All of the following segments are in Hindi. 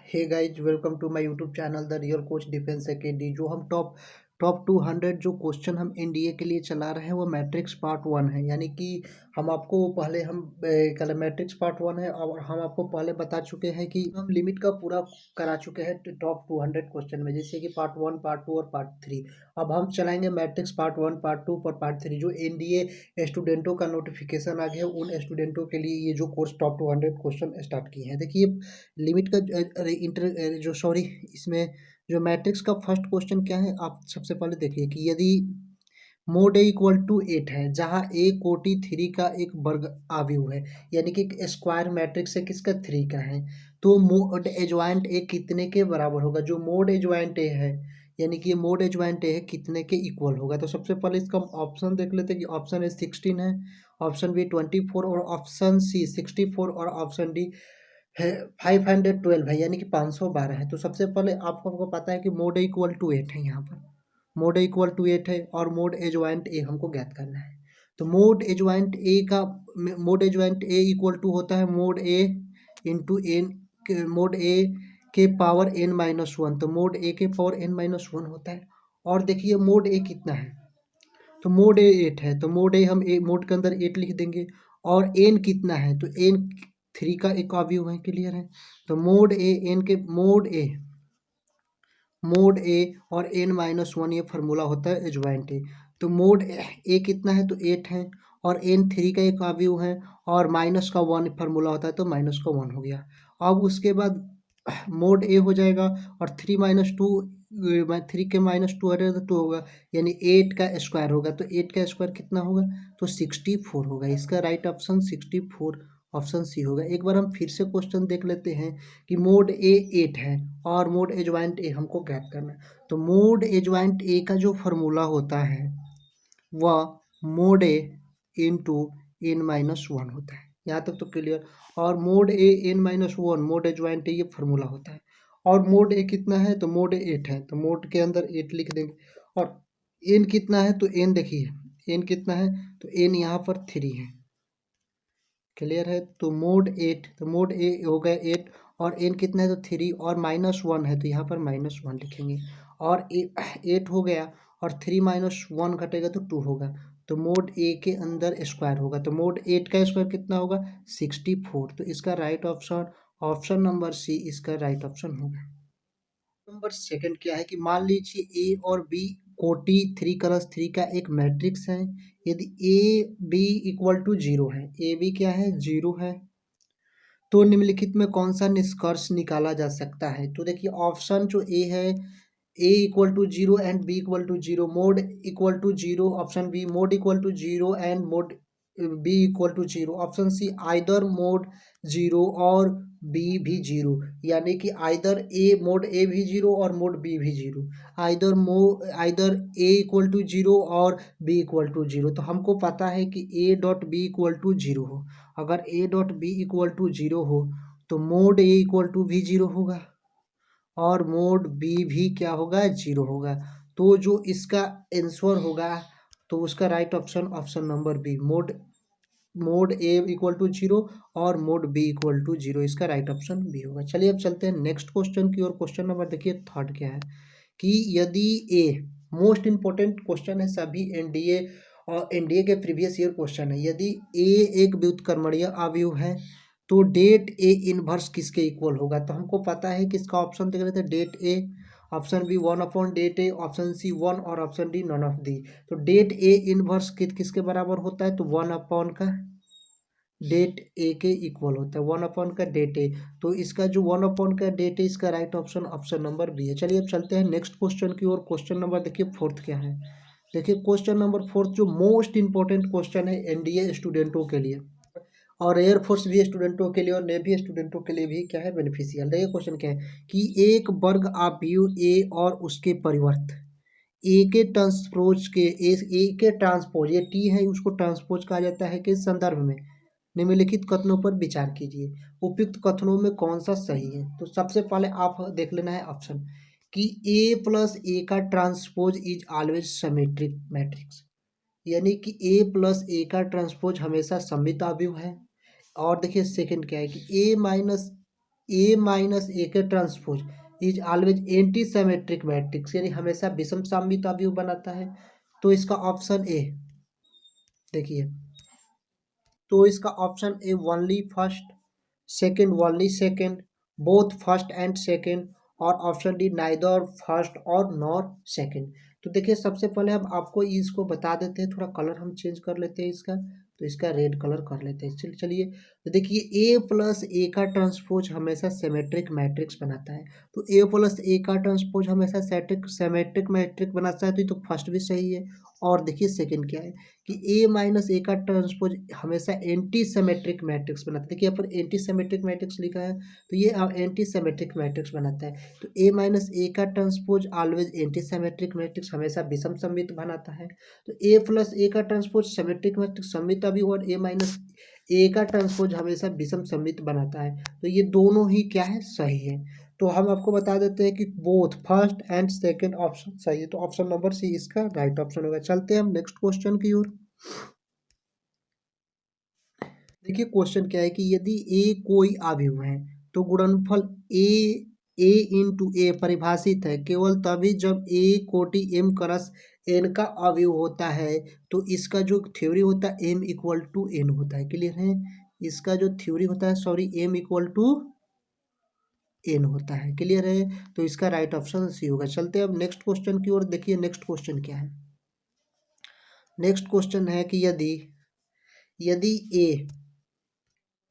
Hey guys, welcome to my YouTube channel the real coach defence academy. जो हम टॉप 200 जो क्वेश्चन हम एनडीए के लिए चला रहे हैं वो मैट्रिक्स पार्ट 1 है। यानी कि हम आपको पहले कल मैट्रिक्स पार्ट 1 है और हम आपको पहले बता चुके हैं कि हम लिमिट का पूरा करा चुके हैं टॉप 200 क्वेश्चन में, जैसे कि पार्ट 1, पार्ट 2 और पार्ट 3। अब हम चलाएंगे मैट्रिक्स पार्ट 1, पार्ट 2 और पार्ट 3। जो एनडीए स्टूडेंटों का नोटिफिकेशन आ गया है उन स्टूडेंटों के लिए ये जो कोर्स टॉप 200 क्वेश्चन स्टार्ट किए हैं। देखिए लिमिट का इसमें जो मैट्रिक्स का फर्स्ट क्वेश्चन क्या है, आप सबसे पहले देखिए कि यदि मोड ए इक्वल टू 8 है, जहाँ ए कोटि 3 का एक वर्ग आव्यूह है, यानी कि स्क्वायर मैट्रिक्स है किसका 3 का है, तो मोड एडजॉइंट ए कितने के बराबर होगा। जो मोड एडजॉइंट ए है यानी कि मोड एडजॉइंट ए है कितने के इक्वल होगा। तो सबसे पहले इसका हम ऑप्शन देख लेते हैं कि ऑप्शन ए 16 है, ऑप्शन बी 24 और ऑप्शन सी 64 और ऑप्शन डी है 512 है, यानी कि 512 है। तो सबसे पहले आपको पता है कि मोड इक्वल टू 8 है, यहाँ पर मोड इक्वल टू 8 है और मोड एजॉइंट ए हमको ज्ञात करना है। तो मोड एजॉइंट ए इक्वल टू होता है मोड ए इंटू एन, मोड ए के पावर n माइनस वन। तो मोड ए के पावर n माइनस वन होता है। और देखिए मोड ए कितना है, तो मोड ए 8 है, तो मोड ए हम मोड के अंदर 8 लिख देंगे। और एन कितना है, तो एन 3 का एक अवयव है, क्लियर है। तो मोड ए एन के मोड ए और एन माइनस वन ये फार्मूला होता है एडजॉइंट ए। तो मोड ए कितना है, तो 8 है और एन 3 का एक अवयव है और माइनस का 1 फार्मूला होता है, तो माइनस का 1 हो गया। अब उसके बाद मोड ए हो जाएगा और 3 के माइनस टू हटेगा तो 2 होगा, यानी 8 का स्क्वायर होगा। तो 8 का स्क्वायर कितना होगा, तो 64 होगा। इसका राइट ऑप्शन 64 ऑप्शन सी होगा। एक बार हम फिर से क्वेश्चन देख लेते हैं कि मोड ए 8 है और मोड एजॉइंट ए हमको ज्ञात करना है। तो मोड एजॉइंट ए का जो फॉर्मूला होता है वह मोड ए इंटू एन माइनस वन होता है। यहाँ तक तो क्लियर। और mode A N minus one mod एजॉइंट ए ये फार्मूला होता है। और मोड ए कितना है, तो मोड ए 8 है, तो मोड के अंदर 8 लिख देंगे। और एन कितना है, तो एन देखिए एन कितना है, तो एन यहाँ पर 3 है, क्लियर है। तो मोड 8, तो मोड ए हो गया 8 और एन कितना है, तो 3 और माइनस वन है, तो यहाँ पर माइनस वन लिखेंगे। और 8 हो गया और 3 माइनस वन घटेगा तो 2 होगा। तो मोड ए के अंदर स्क्वायर होगा, तो मोड 8 का स्क्वायर कितना होगा, 64। तो इसका right option option number C इसका राइट ऑप्शन होगा। नंबर सेकंड क्या है कि मान लीजिए ए और बी कोटि 3 का एक मैट्रिक्स है। यदि ए बी इक्वल टू 0 है, ए बी क्या है, 0 है, तो निम्नलिखित में कौन सा निष्कर्ष निकाला जा सकता है। तो देखिए ऑप्शन जो ए है, a equal to 0 and b equal to 0, mod equal to 0, option B mod equal to 0 and mod b equal to 0, option C either mod 0 और बी भी 0, यानी कि आइदर ए भी 0 और मोड बी भी 0, आइदर ए इक्वल टू 0 और बी इक्वल टू 0। तो हमको पता है कि A dot B equal to 0 हो। अगर A dot B equal to 0 हो तो मोड ए इक्वल टू भी 0 होगा और मोड बी भी क्या होगा, 0 होगा। तो जो इसका आंसर होगा, तो उसका right option option number B, mod mod A equal to 0 और मोड बी इक्वल टू 0, इसका राइट ऑप्शन बी होगा। चलिए अब चलते हैं नेक्स्ट क्वेश्चन की ओर। क्वेश्चन नंबर देखिए थर्ड क्या है कि यदि ए, मोस्ट इंपॉर्टेंट क्वेश्चन है सभी एनडीए और एनडीए के प्रीवियस ईयर क्वेश्चन है। यदि ए एक व्युत्क्रमणीय अवयव है तो डेट ए इनवर्स किसके इक्वल होगा। तो हमको पता है कि इसका ऑप्शन देख लेते हैं, डेट ए, ऑप्शन बी 1 अपॉन डेट ए, ऑप्शन सी 1 और option D none of the. तो डेट ए इनवर्स किसके बराबर होता है, तो 1 अपॉन का डेट ए के इक्वल होता है, 1 अपॉन का डेट ए। तो इसका जो 1 अपॉन का डेट है इसका right option option number B है। चलिए अब चलते हैं नेक्स्ट क्वेश्चन की ओर। क्वेश्चन नंबर देखिए फोर्थ क्या है। देखिए क्वेश्चन नंबर फोर्थ जो मोस्ट इंपॉर्टेंट क्वेश्चन है एनडीए स्टूडेंटों के लिए और एयरफोर्स भी स्टूडेंटों के लिए और नेवी स्टूडेंटों के लिए भी क्या है, बेनिफिशियल। देखिए क्वेश्चन क्या है कि एक वर्ग आव्यूह ए और उसके परिवर्त ए के ट्रांसपोज के ए के ट्रांसपोज, ये टी है उसको ट्रांसपोज कहा जाता है कि संदर्भ में निम्नलिखित कथनों पर विचार कीजिए, उपयुक्त कथनों में कौन सा सही है। तो सबसे पहले आप देख लेना है ऑप्शन कि ए प्लस ए का transpose is always symmetric matrix, यानी कि ए प्लस ए का ट्रांसपोज हमेशा सममित अवयव है। और देखिए सेकंड क्या है कि ए माइनस ए माइनस ए के transpose is always anti symmetric matrix, यानी हमेशा विषम सममित अवयव बनाता है। तो इसका ऑप्शन ए देखिए, तो इसका option A only first, second only second, both first and second, और ऑप्शन डी नाइदर फर्स्ट और नॉर सेकंड। तो देखिए सबसे पहले हम आपको इसको बता देते हैं, थोड़ा कलर हम चेंज कर लेते हैं इसका, तो इसका रेड कलर कर लेते हैं। चलिए तो देखिए ए प्लस ए का ट्रांसपोज हमेशा सिमेट्रिक मैट्रिक्स बनाता है। तो ए प्लस ए का ट्रांसपोज हमेशा सिमेट्रिक मैट्रिक्स बनाता है, तो ये तो फर्स्ट भी सही है। और देखिए सेकंड क्या है कि ए माइनस ए का ट्रांसपोज हमेशा एंटी सिमेट्रिक मैट्रिक्स बनाता है। देखिए यहाँ पर एंटी सिमेट्रिक मैट्रिक्स लिखा है, तो ये एंटी सिमेट्रिक मैट्रिक्स बनाता है। तो ए माइनस ए का transpose always anti symmetric matrix हमेशा विषम सममित बनाता है। तो ए प्लस ए का ट्रांसपोज सिमेट्रिक मैट्रिक्स सममित अभी, और ए माइनस ए का ट्रांसपोज हमेशा विषम सममित बनाता है। तो ये दोनों ही क्या है, सही है। तो हम आपको बता देते हैं कि both first and second option सही है, तो ऑप्शन नंबर सी इसका राइट ऑप्शन होगा। चलते हैं हम नेक्स्ट क्वेश्चन की ओर। देखिए क्वेश्चन क्या है कि यदि ए कोई अवयव है तो गुणनफल ए इंटू ए परिभाषित है केवल तभी जब ए कोटि एम क्रस एन का अवयव होता है। तो इसका जो थ्योरी होता है एम इक्वल टू एन होता है, क्लियर है। इसका जो थ्योरी होता है, sorry, M equal to N होता है, क्लियर है। तो इसका राइट ऑप्शन सी होगा। चलते हैं अब नेक्स्ट क्वेश्चन की ओर। देखिए नेक्स्ट क्वेश्चन क्या है। नेक्स्ट क्वेश्चन है कि यदि यदि ए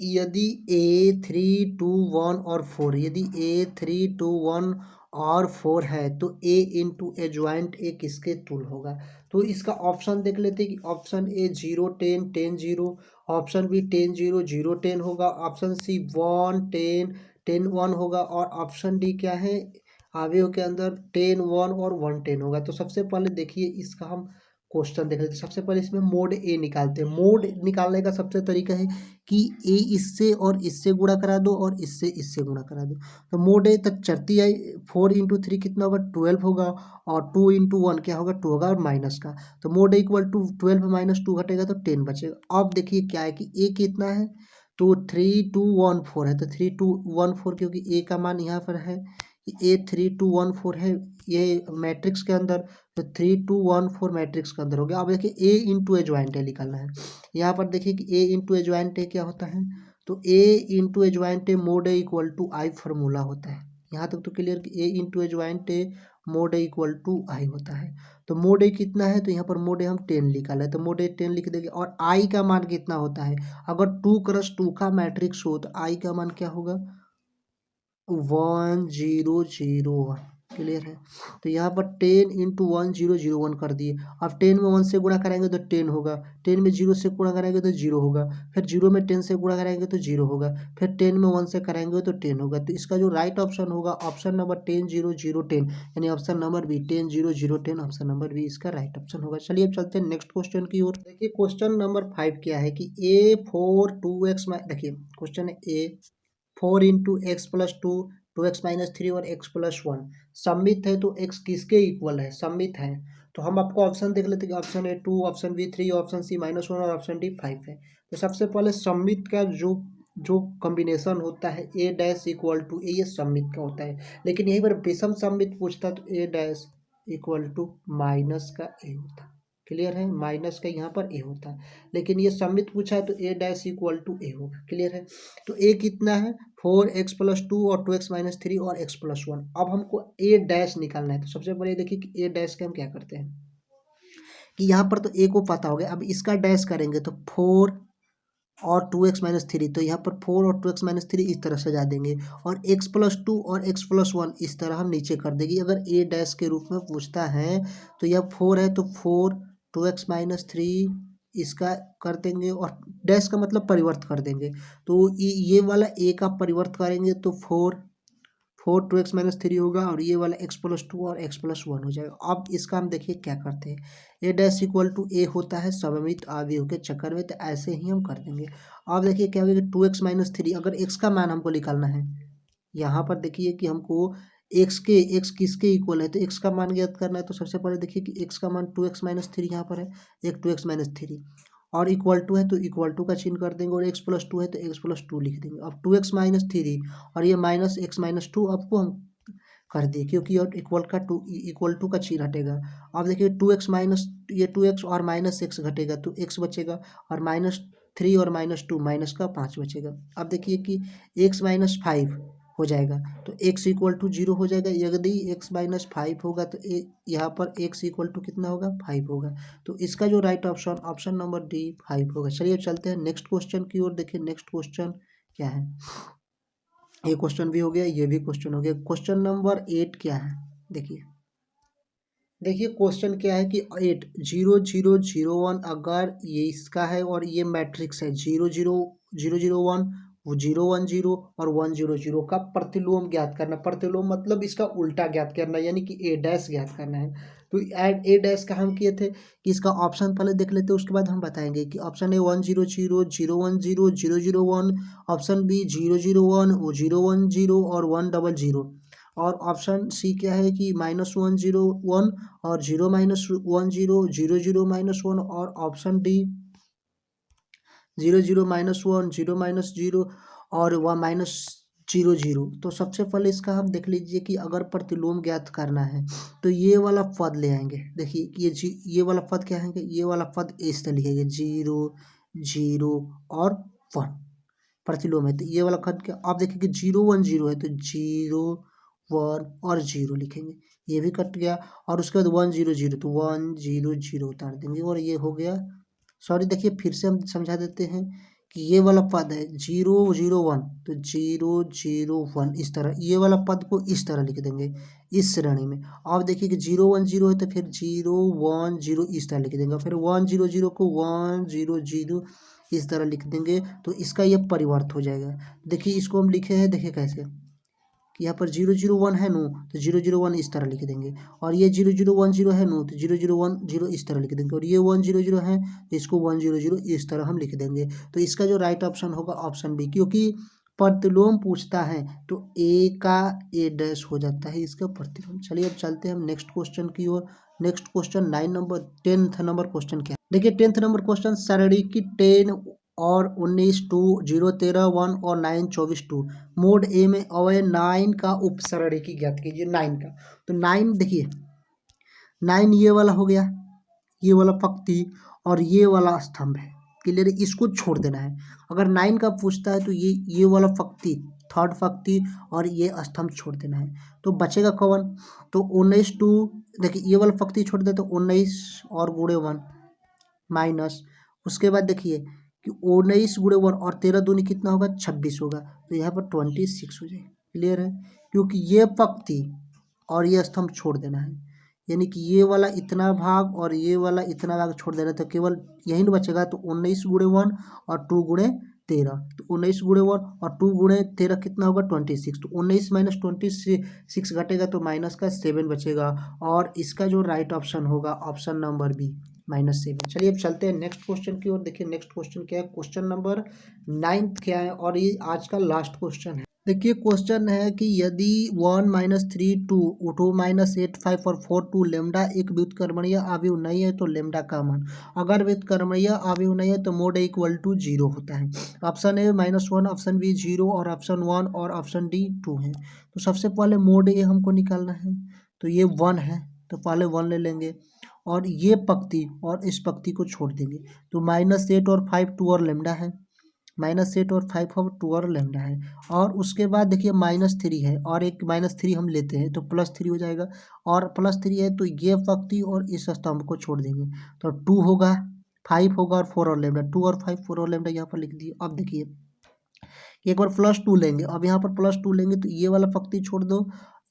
यदि ए थ्री टू वन और फोर, यदि ए थ्री टू वन और फोर है तो ए इंटू ए ज्वाइंट ए किसके तुल्य होगा। तो इसका ऑप्शन देख लेते हैं कि ऑप्शन ए 0 10 10 0, ऑप्शन बी 10 0 0 10 होगा, ऑप्शन सी 1 10 10 1 होगा, और ऑप्शन डी क्या है, अवयव के अंदर 10 1 और 1 10 होगा। तो सबसे पहले देखिए इसका हम क्वेश्चन देख लेते हैं। सबसे पहले इसमें मोड ए निकालते हैं। मोड निकालने का सबसे तरीका है कि ए इससे और इससे गुणा करा दो और इससे गुणा करा दो। तो मोड ए तक चलती आई, 4 इंटू 3 कितना होगा, 12 होगा, और 2 इंटू 1 क्या होगा, 2 होगा, और माइनस का। तो mod A equal to 12 minus 2 घटेगा तो 10 बचेगा। अब देखिए क्या है कि ए कितना है, तो 3214 है, तो 3214 क्योंकि ए का मान यहाँ पर है, ए 3214 है ये मैट्रिक्स के अंदर, तो 3214 मैट्रिक्स के अंदर हो गया। अब देखिए ए इंटू ए ज्वाइंट है निकालना है। यहाँ पर देखिए कि ए इंटू ए ज्वाइंट ए क्या होता है, तो A into A joint A mod A equal to I formula होता है। यहाँ तक तो क्लियर कि A into A joint A mod A equal to I होता है। तो मोड ए कितना है, तो यहाँ पर मोड ए हम 10 निकाला है, तो मोड ए 10 लिख देंगे। और आई का मान कितना होता है, अगर 2 क्रॉस 2 का मैट्रिक्स हो तो आई का मान क्या होगा, 1001, क्लियर है। तो यहाँ पर 10 इंटू 1001 कर दिए। अब 10 में 1 से गुणा कराएंगे तो 10 होगा, 10 में 0 से गुणा कराएंगे तो 0 होगा, फिर 0 में 10 से गुणा कराएंगे तो 0 होगा, फिर 10 में 1 से कराएंगे तो 10 होगा। तो इसका जो राइट ऑप्शन होगा ऑप्शन नंबर 10 0 0 10, यानी option number B 10 0 0 10, option number B इसका राइट ऑप्शन होगा। चलिए अब चलते हैं नेक्स्ट क्वेश्चन की ओर। देखिए क्वेश्चन नंबर 5 क्या है कि A4 2x, देखिए क्वेश्चन है ए 4 into x plus 2 2x minus 3 और x+1 सममित है, तो x किसके इक्वल है, सममित है। तो हम आपको ऑप्शन देख लेते हैं कि option A 2, option B 3, option C -1 और ऑप्शन डी 5 है। तो सबसे पहले सममित का जो जो कॉम्बिनेशन होता है ए डैश इक्वल टू ए, ये सममित का होता है। लेकिन यहीं पर विषम सममित पूछता तो ए डैश इक्वल टू माइनस का ए होता, क्लियर है, माइनस का यहाँ पर ए होता है। लेकिन ये सममित पूछा है तो ए डैश इक्वल टू ए होगा, क्लियर है। तो ए कितना है, 4x+2 और 2x-3 और x+1। अब हमको ए डैश निकालना है। तो सबसे पहले देखिए कि ए डैश के हम क्या करते हैं कि यहाँ पर तो ए को पता हो गया, अब इसका डैश करेंगे तो 4 और 2x-3, तो यहाँ पर 4 और 2x-3 इस तरह सजा देंगे, और x+2 और x+1 इस तरह हम नीचे कर देंगे। अगर ए डैश के रूप में पूछता है तो यह 4 है तो 4 2x-3 इसका कर देंगे, और डैश का मतलब परिवर्त कर देंगे। तो ये वाला ए का परिवर्त करेंगे तो 4 2x-3 होगा, और ये वाला x+2 और x+1 हो जाएगा। अब इसका हम देखिए क्या करते हैं, ए डैश इक्वल टू ए होता है सममित अवयव के चक्कर में, तो ऐसे ही हम कर देंगे। अब देखिए क्या होगा, 2x-3, अगर x का मान हमको निकालना है, यहाँ पर देखिए कि हमको x किसके इक्वल है, तो x का मान ज्ञात करना है। तो सबसे पहले देखिए कि x का मान 2x-3 यहाँ पर है, एक 2x-3, और इक्वल टू है तो इक्वल टू का चिन्ह कर देंगे और एक्स प्लस टू है तो एक्स प्लस टू लिख देंगे। अब 2x-3 और ये -x-2 आपको हम कर दिए क्योंकि और इक्वल टू का चिन्ह हटेगा। अब देखिए 2x माइनस ये 2x और -x घटेगा तो x बचेगा और -3 और -2 माइनस का 5 बचेगा। अब देखिए कि x-5 हो जाएगा तो x इक्वल टू 0 हो जाएगा। यदि x-5 होगा तो यहाँ पर x इक्वल टू कितना होगा 5 होगा। तो इसका जो right option option number D 5 होगा। चलिए चलते हैं नेक्स्ट क्वेश्चन की ओर। देखिए नेक्स्ट क्वेश्चन क्या है। ये क्वेश्चन भी हो गया, ये भी क्वेश्चन हो गया। क्वेश्चन नंबर 8 क्या है देखिए। देखिए क्वेश्चन क्या है कि 8 0 0 0 1 अगर ये इसका है और ये मैट्रिक्स है 0 0 0 0 1 वो 0 1 0 और 1 0 0 का प्रतिलोम ज्ञात करना। प्रतिलोम मतलब इसका उल्टा ज्ञात करना यानी कि ए डैश ज्ञात करना है। तो एड ए डैश का हम किए थे कि इसका ऑप्शन पहले देख लेते हैं उसके बाद हम बताएंगे कि ऑप्शन ए 1 0 0 0 1 0 0 0 1, ऑप्शन बी 0 0 1 वो 0 1 0 और 1 0 0 और ऑप्शन सी क्या है कि -1 0 1 और 0 -1 0 0 0 -1 और ऑप्शन डी 0 0 -1 0 -0 और वह -0 0। तो सबसे पहले इसका हम देख लीजिए कि अगर प्रतिलोम ज्ञात करना है तो ये वाला पद ले आएंगे। देखिए कि ये वाला पद क्या है, ये वाला पद इस तरह लिखेंगे 0 0 और 1 प्रतिलोम है। तो ये वाला पद क्या आप देखिए कि 0 1 0 है तो 0 1 और 0 लिखेंगे, ये भी कट गया। और उसके बाद 1 0 0 तो 1 0 0 उतार देंगे और ये हो गया। सॉरी देखिए फिर से हम समझा देते हैं कि ये वाला पद है 0 0 1 तो 0 0 1 इस तरह, ये वाला पद को इस तरह लिख देंगे इस श्रेणी में। अब देखिए कि 0 1 0 है तो फिर 0 1 0 इस तरह लिख देंगे, फिर 1 0 0 को 1 0 0 इस तरह लिख देंगे। तो इसका ये परिवर्त हो जाएगा। देखिए इसको हम लिखे हैं, देखिए कैसे कि यहाँ पर 0 0 1 है नो तो 0 0 1 इस तरह लिख देंगे और ये 0 0 1 0 है नो तो 0 0 1 0 इस तरह लिख देंगे और ये 1 0 0 है तो इसको 1 0 0 इस तरह हम लिख देंगे। तो इसका जो राइट ऑप्शन होगा ऑप्शन बी, क्योंकि प्रतिलोम पूछता है तो ए का ए डैश हो जाता है इसका प्रतिलोम। चलिए अब चलते हैं हम नेक्स्ट क्वेश्चन की ओर। Next question 10th number question क्या है देखिए। 10th नंबर क्वेश्चन सरणी की 10 और 19 2 0 13 1 और 9 24 2 मोड ए में अवय 9 का उपसरणी की ज्ञात कीजिए। 9 का तो 9 देखिए 9 ये वाला हो गया, ये वाला पंक्ति और ये वाला स्तंभ है। क्लियर, इसको छोड़ देना है। अगर 9 का पूछता है तो ये वाला पंक्ति थर्ड पंक्ति और ये स्तंभ छोड़ देना है। तो बचेगा कौन, तो 19 2 देखिए ये वाला पंक्ति छोड़ दे तो 19 और गुणे 1 माइनस, उसके बाद देखिए कि 19 गुणे 1 और 13 दूनी कितना होगा 26 होगा तो यहाँ पर 26 हो जाएगा। क्लियर है, क्योंकि ये पंक्ति और ये स्तंभ छोड़ देना है यानी कि ये वाला इतना भाग और ये वाला इतना भाग छोड़ देना, तो केवल यही न बचेगा। तो 19 गुणे 1 और 2 गुणे 13 तो 19 गुणे 1 और 2 गुणे 13 कितना होगा 26। तो 19 माइनस 26 घटेगा तो माइनस का 7 बचेगा और इसका जो राइट ऑप्शन होगा ऑप्शन नंबर बी -7। चलिए अब चलते हैं नेक्स्ट क्वेश्चन की ओर। देखिए नेक्स्ट क्वेश्चन क्या है, क्वेश्चन नंबर 9 क्या है और ये आज का लास्ट क्वेश्चन है। देखिए क्वेश्चन है कि यदि 1 -3 2 2 -8 5 और 4 2 लेमडा एक व्युत्क्रमणीय अवयव नहीं है तो लेमडा का मान। अगर व्युत्क्रमणीय अवयव नहीं है तो मोड इक्वल टू 0 होता है। ऑप्शन ए -1, ऑप्शन बी 0 और ऑप्शन 1 और ऑप्शन डी 2 है। तो सबसे पहले मोड ए हमको निकालना है तो ये 1 है तो पहले 1 ले लेंगे और ये पंक्ति और इस पंक्ति को छोड़ देंगे। तो -8 और 5 2 और लेमडा है, -8 और 5 और 2 और लेमडा है। और उसके बाद देखिए -3 है और एक -3 हम लेते हैं तो +3 हो जाएगा और +3 है तो ये पंक्ति और इस स्तंभ को छोड़ देंगे तो 2 होगा 5 होगा और 4 और लेमडा, 2 और 5 4 और लेमडा यहाँ पर लिख दिए। अब देखिए एक बार +2 लेंगे, अब यहाँ पर +2 लेंगे तो ये वाला पंक्ति छोड़ दो,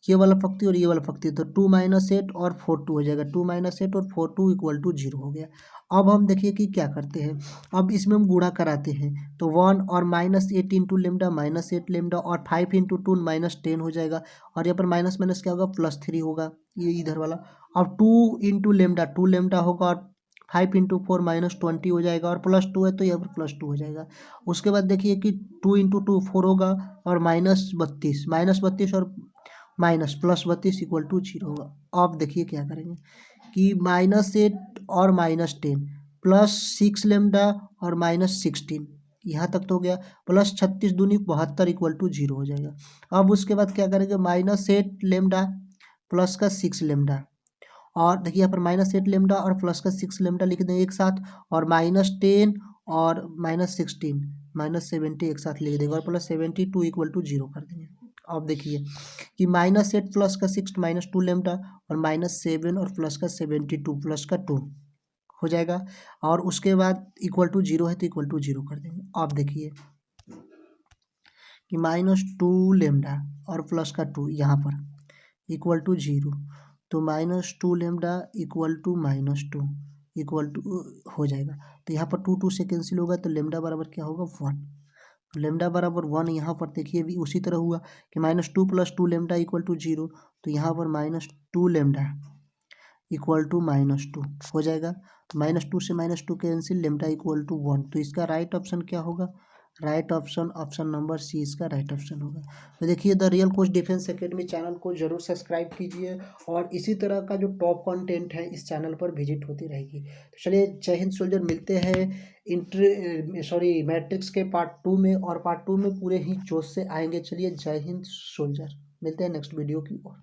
ये वाला पंक्ति और ये वाला पंक्ति, तो 2 -8 और 4 2 हो जाएगा। 2 -8 और 4 2 इक्वल टू 0 हो गया। अब हम देखिए कि क्या करते हैं, अब इसमें हम गुणा कराते हैं तो 1 और -8 इंटू लेमडा -8 लेमडा और 5 इंटू 2 -10 हो जाएगा और यहाँ पर माइनस माइनस क्या होगा +3 होगा ये इधर वाला। अब 2 इंटू लेमडा 2 लेमडा होगा और 5 इंटू 4 -20 हो जाएगा और +2 है तो यहाँ पर +2 हो जाएगा। उसके बाद देखिए कि 2 इंटू 2 4 होगा और -32 और माइनस +32 इक्वल टू 0 होगा। अब देखिए क्या करेंगे कि -8 और -10 +6 लेमडा और -16 यहाँ तक तो हो गया। +36 दूनी 72 इक्वल टू 0 हो जाएगा। अब उसके बाद क्या करेंगे, -8 लेमडा प्लस का 6 लेमडा, और देखिए यहाँ पर -8 लेमडा और प्लस का 6 लेमडा लिख देंगे एक साथ, और -10 और -16 -70 एक साथ लिख देंगे, और +72 इक्वल टू 0 कर देंगे। अब देखिए कि -8 प्लस का 6 -2 लेमडा, और -7 और प्लस का 72 प्लस का 2 हो जाएगा, और उसके बाद इक्वल टू 0 है तो इक्वल टू 0 कर देंगे। अब देखिए कि -2 लेमडा और प्लस का 2 यहाँ पर इक्वल टू 0, तो -2 lambda equal to -2 equal to हो जाएगा। तो यहाँ पर 2 से कैंसिल होगा, तो लेमडा बराबर क्या होगा, 1। लेमडा बराबर 1 यहाँ पर देखिए भी उसी तरह हुआ कि -2 + 2 लेमडा इक्वल टू 0, तो यहाँ पर -2 लेमडा इक्वल टू -2 हो जाएगा। -2 से -2 कैंसिल, लेमडा इक्वल टू 1, तो इसका राइट ऑप्शन क्या होगा, right option option number C इसका राइट ऑप्शन होगा। तो देखिए the real coach defence academy channel को जरूर सब्सक्राइब कीजिए, और इसी तरह का जो टॉप कंटेंट है इस चैनल पर विजिट होती रहेगी। तो चलिए, जय हिंद सोल्जर, मिलते हैं मैट्रिक्स के पार्ट 2 में, और पार्ट 2 में पूरे ही जोश से आएंगे। चलिए, जय हिंद सोल्जर, मिलते हैं नेक्स्ट वीडियो की ओर।